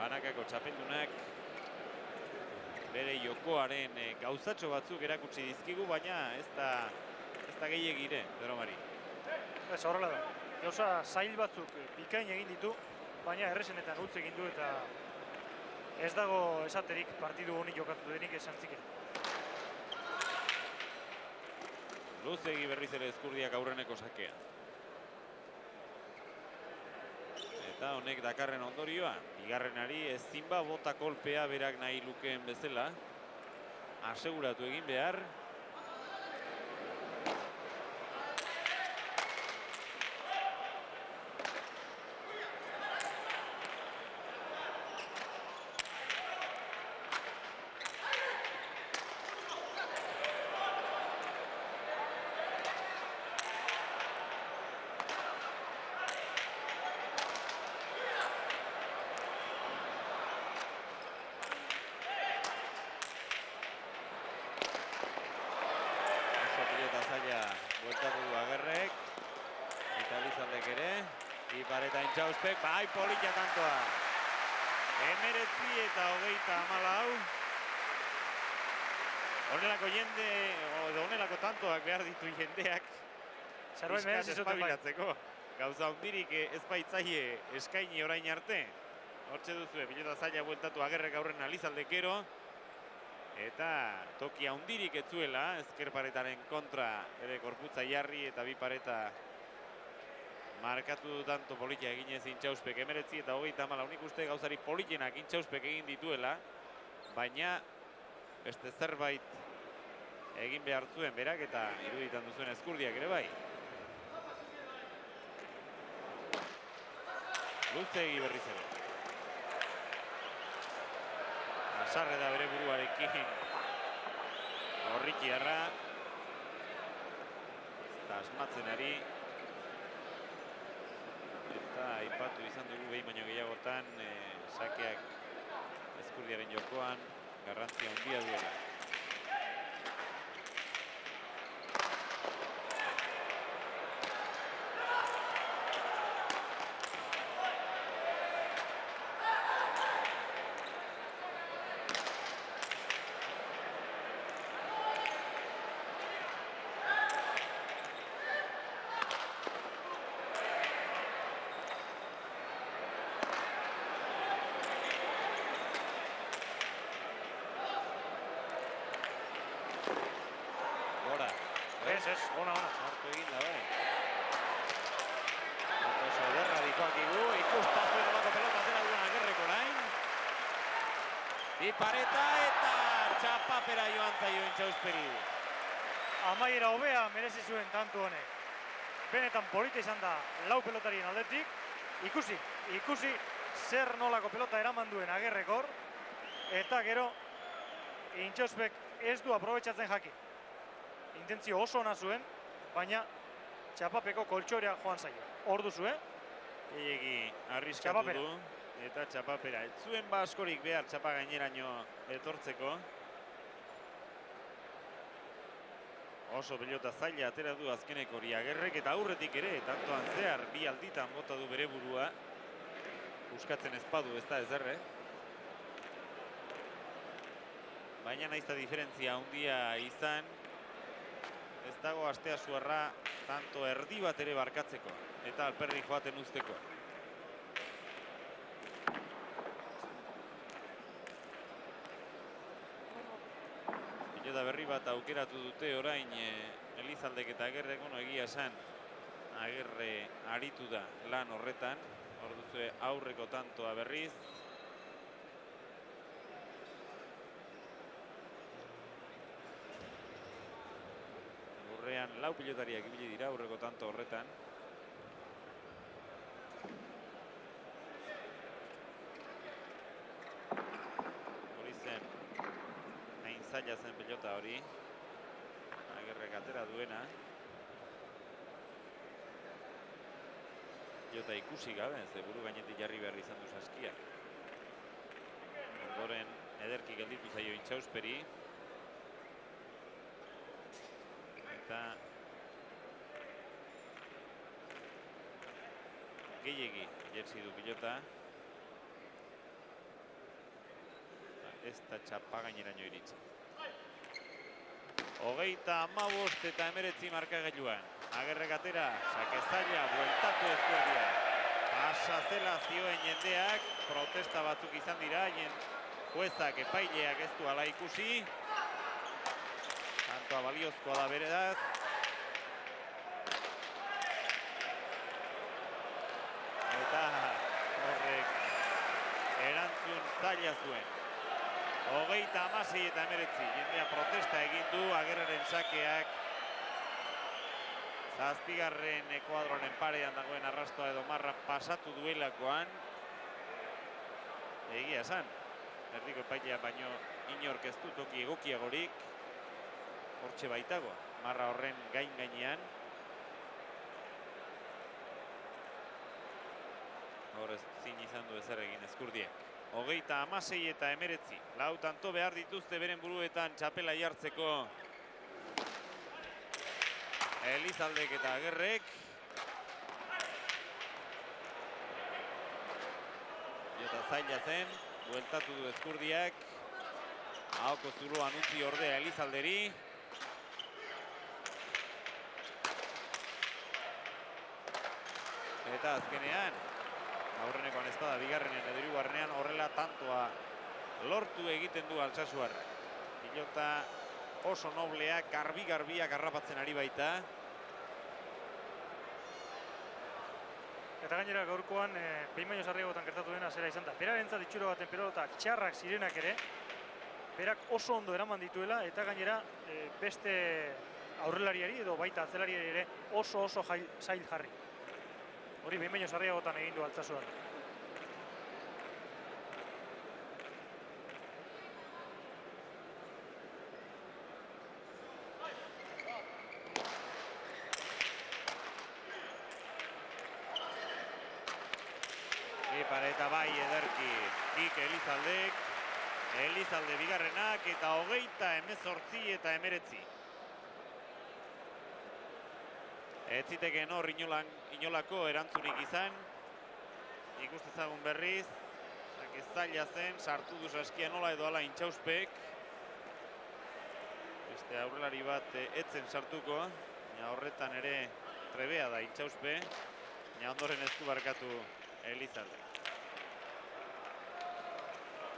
banakako txapeldunak bere jokoaren gauzatxo batzuk erakutsi dizkigu, baina ez da gehiagire, Pedro Mari. Ez horrela da. Gauza zail batzuk bikain egin ditu, baina errezenetan utz egin du eta ez dago esaterik partidu honi jokatu denik esantziken. Luzegi berriz ere Ezkurdiak aurreneko sakea. Eta honek dakarren ondorioa, bigarrenari ezinba bota kolpea berak nahi lukeen bezala. Aseguratu egin behar. Intxauspek, bai polita tantoa. 19-24. Honelako jende, honelako tantoak behar ditu jendeak. Zerbait merezi zuten bai. Gauza hundirik ez baitzaie eskaini orain arte. Hortxe duzue, pilota zaila bueltatu Agerrek aurren Alizaldekero. Eta tokia hundirik etzuela, ezker paretaren kontra ere korputza jarri eta bi pareta markatu tanto polita eginez Intxauspek 19-24. Unik uste gauzari politenak Intxauspek egin dituela, baina beste zerbait egin behar zuen berak eta iruditan duzuen Ezkurdiak ere bai. Luzegi berriz ere. Azarre da bere buruarekin Horrikiarra. Eta asmatzen ari. Eta aipatu izan dugu behin baino gehiagotan sakeak Ezkurdiaren jokoan garrantzia handia duela. Txapapera joan zaio Intxausperi. Amaiera hobea merezi zuen tantu honek. Benetan polita izan da lau pelotarien aldetik. Ikusi zer nolako pelota eraman duen Agerrekor. Eta gero Intxauspek ez du aprobetxatzen jakin. Intentzio oso ona zuen, baina txapapeko koltxorea joan zaio. Hor duzu, Gehiegi arriskatu du. Eta txapapera. Ez zuen askorik behar txapa gaineraino etortzeko. Oso pelota zaila atera du azkeneko hori Agerrek eta aurretik ere, tantoan zehar bi alditan bota du bere burua. Buskatzen ezpadu ez da ezerre. Baina nahiz eta diferentzia handia izan, ez dago astea suarra tanto erdi bat ere barkatzeko eta alperri joaten uzteko. Pilota berri bat aukeratu dute orain Elizaldek eta Agerrek, egia esan Agerre aritu da lan horretan. Hor duzue aurreko tantoa berriz. Lurrean lau pilotariak ibili dira aurreko tanto horretan. Hori zen hain zaila zen pilota hori. Agerrek atera duena. Pilota ikusi gabe, ze buru gainetik jarri behar izan du saskia. Ondoren ederki gelditu zaio Intxausperi. Eta gehiegi jertzi du pilota. ez da txapagaineraino iritsi. 35 eta 19 markagailuan. Agerrek atera, sake zaila, bueltatu ezberdia. Pasa zela zioen jendeak, protesta batzuk izan dira, juezak epaileak ez du ala ikusi. Tantoa baliozkoa da beredaz. Eta horrek erantzun zaila zuen. 36 eta 19, jendea protesta egin du, Agerreren sakeak. Zazpigarren ekuadronen parean dagoen arrastoa edo marra pasatu duelakoan. Egia esan, erdiko epailea baino inork ez du toki egokiagorik. Hortxe baitago, marra horren gainean. Hor ez zin izan du ezer egin Ezkurdiek. 36 eta 19, lau tanto behar dituzte beren buruetan txapela jartzeko. Elizaldek eta Agerrek. Eta zaila zen, bueltatu du Ezkurdiak. Ahoko zuloan utzi ordea Elizalderi. Eta azkenean, aurrenekoan ez bada, bigarrenen edo hirugarrenean horrela tantoa lortu egiten du Altsasuar. Pilota oso noblea, garbi-garbiak harrapatzen ari baita. Eta gainera gaurkoan, behin baino sarriagotan gertatu dena zera izan da. Berarentzat itxura baten pelota txarrak zirenak ere, berak oso ondo eraman dituela, eta gainera beste aurrelariari edo baita atzelariari ere oso zail jarri. Hori behin baino sarriagotan egin du Altsasuar. Eta bai ederki Kik Elizaldek, Elizalde bigarrenak eta 18 eta 19. Ez ziteken hor inolako erantzunik izan. Ikustezagun berriz, ez zaila zen, sartu du saskia nola edo ala Intxauspek. Beste aurrelari bat etzen sartuko, horretan ere trebea da Intxauspe, ondoren ez du barkatu Elizalde.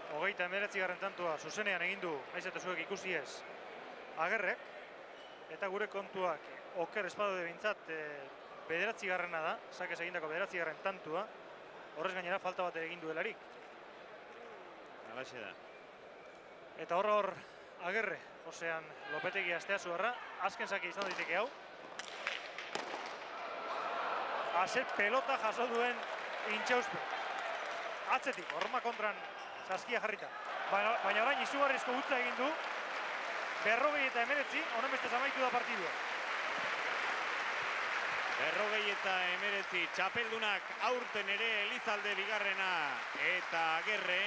19. tantua zuzenean egin du, naiz eta zuek ikusi ez, Agerrek, eta gure kontuak oker espadode bintzat 9. da, sakez egindako 9. tantua, horrez gainera falta bat egin duelarik. Alaxe da. Eta hor Agerre, Josean Lopetegi Asteazuarra, azken sake izan daiteke hau. Azet pelota jaso duen Intxauspe. Atzetik, horma kontran saskia jarrita. Baina orain izugarrizko gutza egin du. 40 eta 19, honen bestez amaitu da partidua. 40 eta 19, txapeldunak aurten ere Elizalde bigarrena eta Agerre.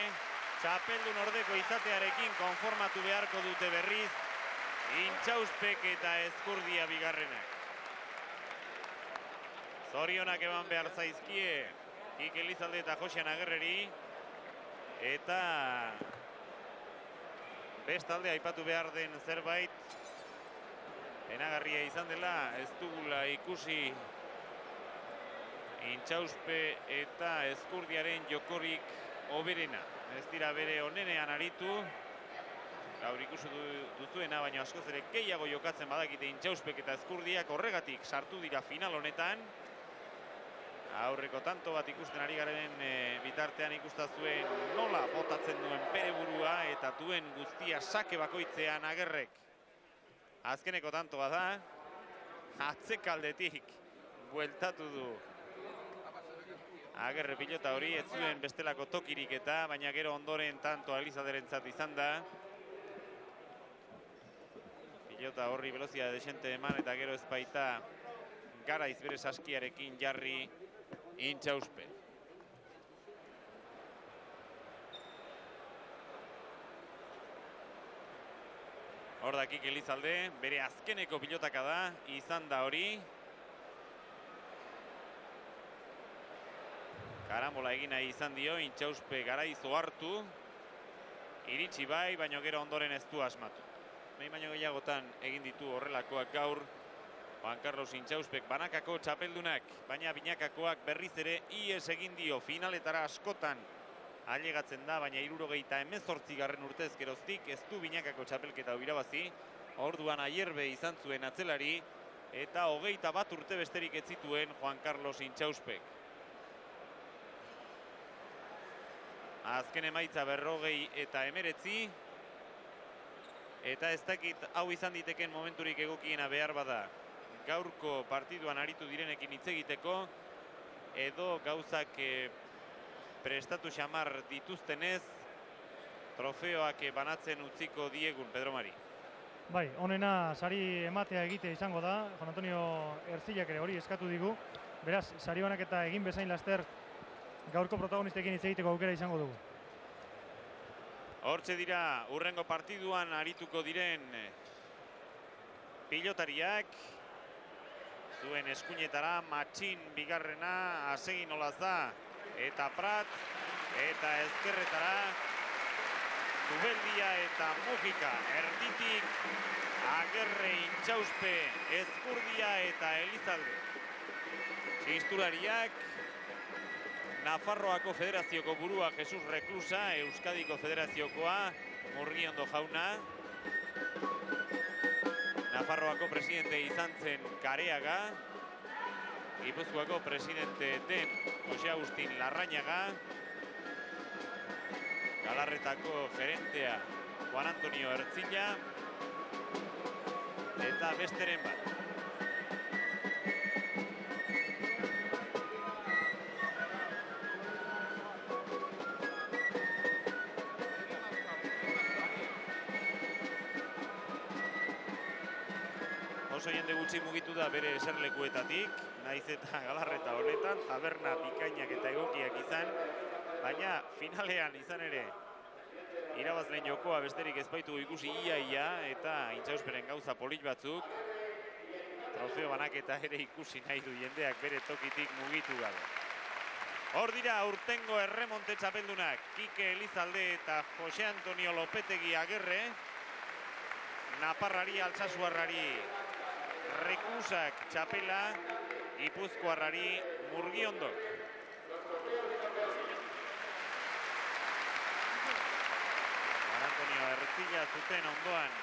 Txapeldun ordeko izatearekin konformatu beharko dute berriz Intxauspek eta Ezkurdia bigarrenak. Zorionak eman behar zaizkie Kik Elizalde eta Josean Agerreri. Eta bestalde aipatu behar den zerbait penagarria izan dela, ez dugula ikusi Intxauspe eta Ezkurdiaren jokorik hoberena. Ez dira bere onenean aritu, gaur ikusi duzuena, baina askoz ere gehiago jokatzen badakite Intxauspek eta Ezkurdiak, horregatik sartu dira final honetan. Aurreko tanto bat ikusten ari garen bitartean ikustazuen nola botatzen duen bere burua eta duen guztia sake bakoitzean Agerrek. Azkeneko tantoa da, atzekaldetik bueltatu du Agerre pilota hori, ez zuen bestelako tokirik eta, baina gero ondoren tantoa Elizaderentzat izan da. Pilota horri velozia desente eman eta gero ez baita garaiz bere saskiarekin jarri Intxauspe. Hor da Kik Elizalde, bere azkeneko pilotaka da, izan da hori. Karambola egina izan dio, Intxauspe garaiz ohartu. iritsi bai, baina gero ondoren ez du asmatu. Baino gehiagotan egin ditu horrelakoak gaur Juan Carlos Intxauspek banakako txapeldunak, baina binakakoak berriz ere ies egin dio finaletara askotan ailegatzen da, baina 78. urtez geroztik ez du binakako txapelketa irabazi. Orduan Ayerbe izan zuen atzelari eta 21 urte besterik ez zituen Juan Carlos Intxauspek. Azken emaitza 49. Eta ez dakit hau izan diteken momenturik egokiena behar bada gaurko partiduan aritu direnekin hitz egiteko, edo gauzak prestatu xamar dituztenez trofeoak banatzen utziko diegun, Pedro Mari. Bai, honena sari ematea egitea izango da, Juan Antonio Ertzilak ere hori eskatu digu. Beraz, sari banaketa egin bezain laster gaurko protagonistekin hitz egiteko aukera izango dugu. Hortxe dira, urrengo partiduan arituko diren pilotariak. Zuen eskuinetara, Matxin bigarrena, Asegin Olazda eta Prat, eta ezkerretara, Zubeldia eta Mujika. Erditik, Agerre, Intxauspe, Ezkurdia eta Elizalde. Txistulariak, Nafarroako Federazioko burua Jesus Reklusa, Euskadiko Federaziokoa Murgiondo jauna. Nafarroako presidente izan zen Kareaga, Gipuzkoako presidente den Jose Agustin Larrañaga, Galarretako gerentea Juan Antonio Ertzilla, eta besteren bat. Oso jende gutxi mugitu da bere eserlekuetatik, naiz eta Galarreta honetan, taberna bikainak eta egokiak izan, baina finalean izan ere irabazleen jokoa besterik ez baitu ikusi ia eta Intxausperen gauza polit batzuk. Trofeo banaketa ere ikusi nahi du jendeak bere tokitik mugitu gabe. Hor dira aurtengo erremonte txapeldunak, Kike Elizalde eta Jose Antonio Lopetegi Agerre, Naparrari Altsasuarrari Reklusak txapela, Gipuzkoarrari Murgiondok. Juan Antonio Ertzilla zuten ondoan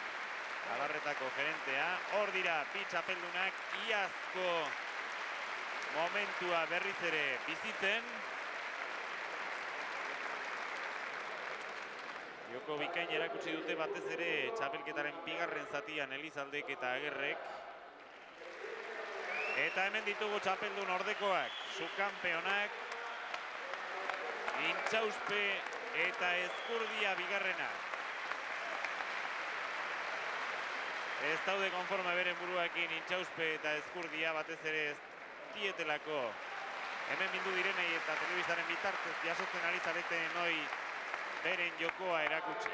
Galarretako gerentea. Hor dira bi txapeldunak iazko momentua berriz ere bizitzen. Joko bikain erakutsi dute batez ere txapelketaren bigarren zatian Elizaldek eta Agerrek. Eta hemen ditugu txapeldun ordekoak, subkampeonak, Intxauspe eta Ezkurdia bigarrena. Ez daude konforme beren buruakin Intxauspe eta Ezkurdia, batez ere ez dietelako hemen bildu direnei eta telebistaren bitartez jasotzen ari zareten noi beren jokoa erakutsi.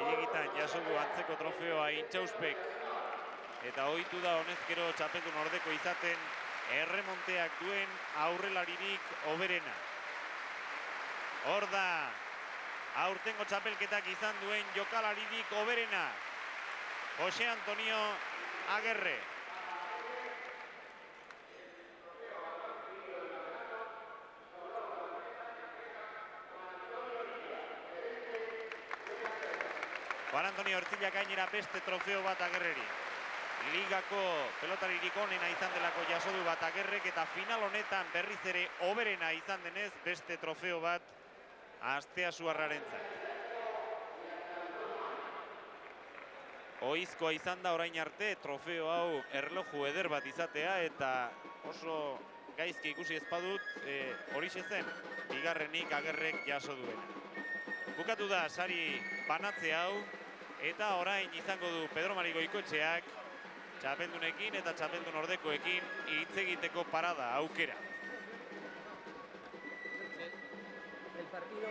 Gehiagitan jasodu antzeko trofeoa Intxauspek eta ohitu da honezkero txapeldun ordeko izaten erremonteak duen aurrelaririk hoberena. Hor da aurtengo txapelketak izan duen jokalaririk hoberena, Jose Antonio Agerre. Juan Antonio Ertzilla gainera beste trofeo bat Agerreri. Ligako pelotaririk onena izan delako jasodu bat Agerrek eta final honetan berriz ere hoberena izan denez beste trofeo bat Asteasuarrarentzat. Ohizkoa izan da orain arte trofeo hau erloju eder bat izatea eta oso gaizki ikusi ez badut horixe zen bigarrenik Agerrek jaso duena. Bukatu da sari banatze hau eta orain izango du Pedro Mari Goikoetxeak txapeldunekin eta txapeldun ordekoekin hitz egiteko parada aukera. El partido